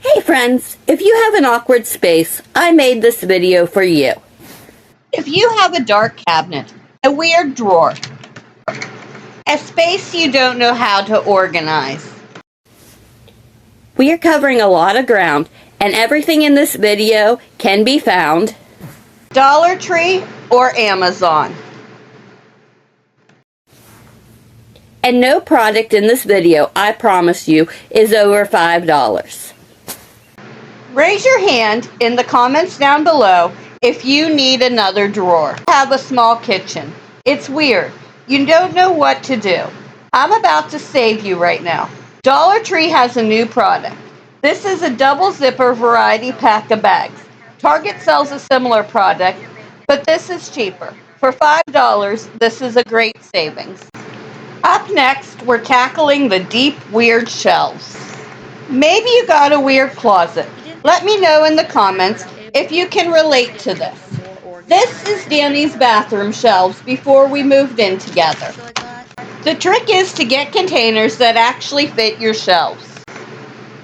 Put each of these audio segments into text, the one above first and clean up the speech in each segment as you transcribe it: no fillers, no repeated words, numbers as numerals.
Hey friends, if you have an awkward space, I made this video for you. If you have a dark cabinet, a weird drawer, a space you don't know how to organize. We are covering a lot of ground, and everything in this video can be found Dollar Tree or Amazon. And no product in this video, I promise you, is over $5. Raise your hand in the comments down below if you need another drawer. Have a small kitchen. It's weird. You don't know what to do. I'm about to save you right now. Dollar Tree has a new product. This is a double zipper variety pack of bags. Target sells a similar product, but this is cheaper. For $5, this is a great savings. Up next, we're tackling the deep, weird shelves. Maybe you got a weird closet. Let me know in the comments if you can relate to this. This is Danny's bathroom shelves before we moved in together. The trick is to get containers that actually fit your shelves.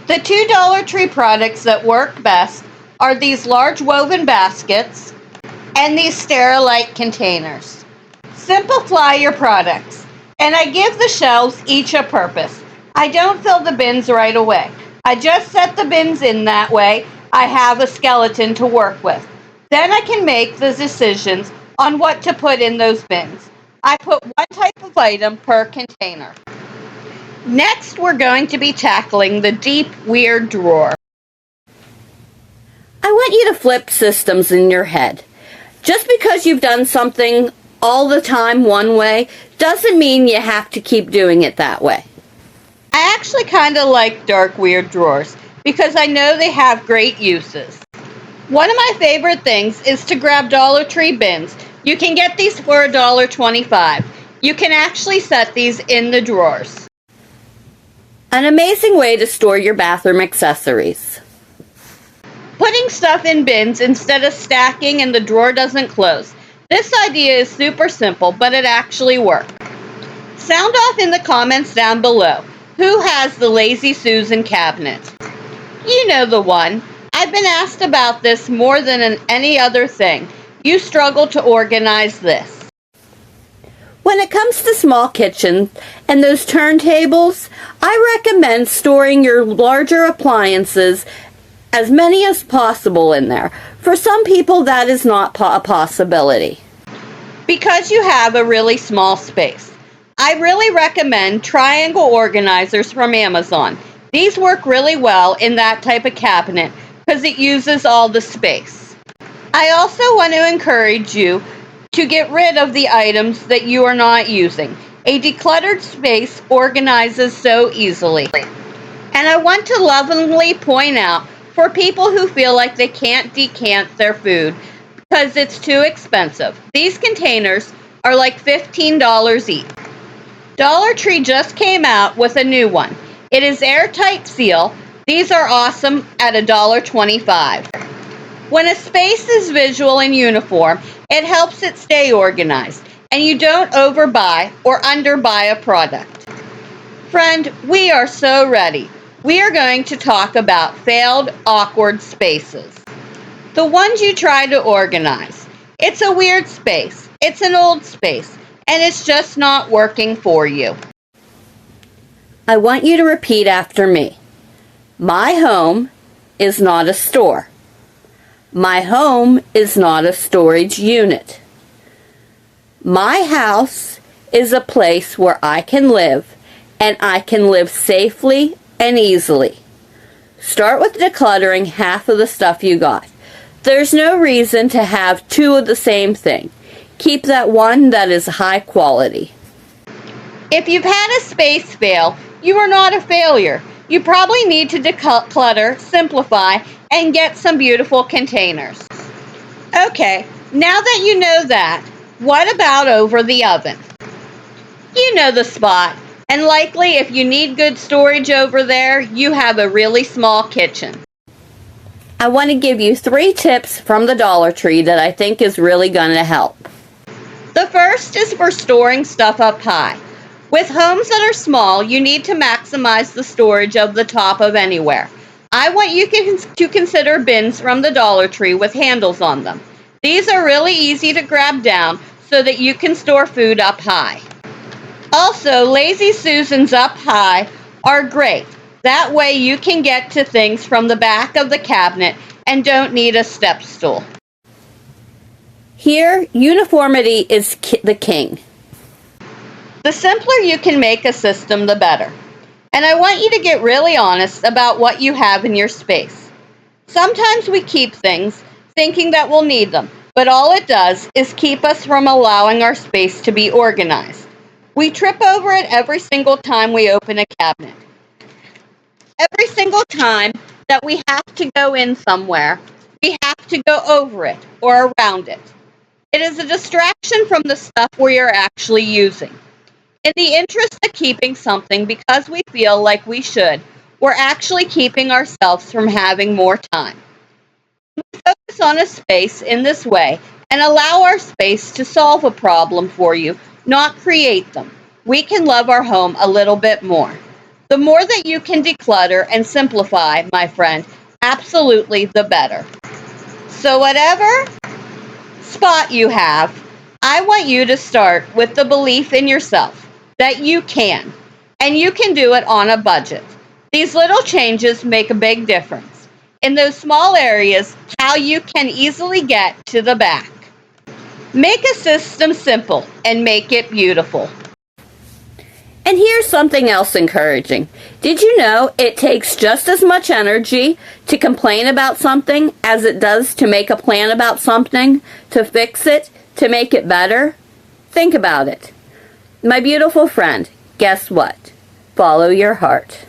The two Dollar Tree products that work best are these large woven baskets and these Sterilite containers. Simplify your products, and I give the shelves each a purpose. I don't fill the bins right away. I just set the bins in that way. I have a skeleton to work with. Then I can make the decisions on what to put in those bins. I put one type of item per container. Next, we're going to be tackling the deep, weird drawer. I want you to flip systems in your head. Just because you've done something all the time one way doesn't mean you have to keep doing it that way. I actually kind of like dark, weird drawers because I know they have great uses. One of my favorite things is to grab Dollar Tree bins. You can get these for $1.25. You can actually set these in the drawers. An amazing way to store your bathroom accessories. Putting stuff in bins instead of stacking and the drawer doesn't close. This idea is super simple, but it actually works. Sound off in the comments down below. Who has the Lazy Susan cabinet? You know the one. I've been asked about this more than any other thing. You struggle to organize this. When it comes to small kitchens and those turntables, I recommend storing your larger appliances, as many as possible, in there. For some people, that is not a possibility. Because you have a really small space. I really recommend triangle organizers from Amazon. These work really well in that type of cabinet because it uses all the space. I also want to encourage you to get rid of the items that you are not using. A decluttered space organizes so easily. And I want to lovingly point out for people who feel like they can't decant their food because it's too expensive. These containers are like $15 each. Dollar Tree just came out with a new one. It is airtight seal. These are awesome at $1.25. When a space is visual and uniform, it helps it stay organized, and you don't overbuy or underbuy a product. Friend, we are so ready. We are going to talk about failed, awkward spaces. The ones you try to organize. It's a weird space. It's an old space. And it's just not working for you. I want you to repeat after me. My home is not a store. My home is not a storage unit. My house is a place where I can live, and I can live safely and easily. Start with decluttering half of the stuff you got. There's no reason to have two of the same thing. Keep that one that is high quality. If you've had a space fail, you are not a failure. You probably need to declutter, simplify, and get some beautiful containers. Okay, now that you know that, what about over the oven? You know the spot, and likely if you need good storage over there, you have a really small kitchen. I want to give you 3 tips from the Dollar Tree that I think is really going to help. The first is for storing stuff up high. With homes that are small, you need to maximize the storage of the top of anywhere. I want you to consider bins from the Dollar Tree with handles on them. These are really easy to grab down so that you can store food up high. Also, Lazy Susans up high are great. That way you can get to things from the back of the cabinet and don't need a step stool. Here, uniformity is the king. The simpler you can make a system, the better. And I want you to get really honest about what you have in your space. Sometimes we keep things thinking that we'll need them, but all it does is keep us from allowing our space to be organized. We trip over it every single time we open a cabinet. Every single time that we have to go in somewhere, we have to go over it or around it. It is a distraction from the stuff we are actually using. In the interest of keeping something because we feel like we should, we're actually keeping ourselves from having more time. We focus on a space in this way and allow our space to solve a problem for you, not create them. We can love our home a little bit more. The more that you can declutter and simplify, my friend, absolutely the better. So whatever spot you have, I want you to start with the belief in yourself that you can, and you can do it on a budget. These little changes make a big difference. In those small areas, how you can easily get to the back. Make a system simple and make it beautiful. And here's something else encouraging. Did you know it takes just as much energy to complain about something as it does to make a plan about something, to fix it, to make it better? Think about it. My beautiful friend, guess what? Follow your heart.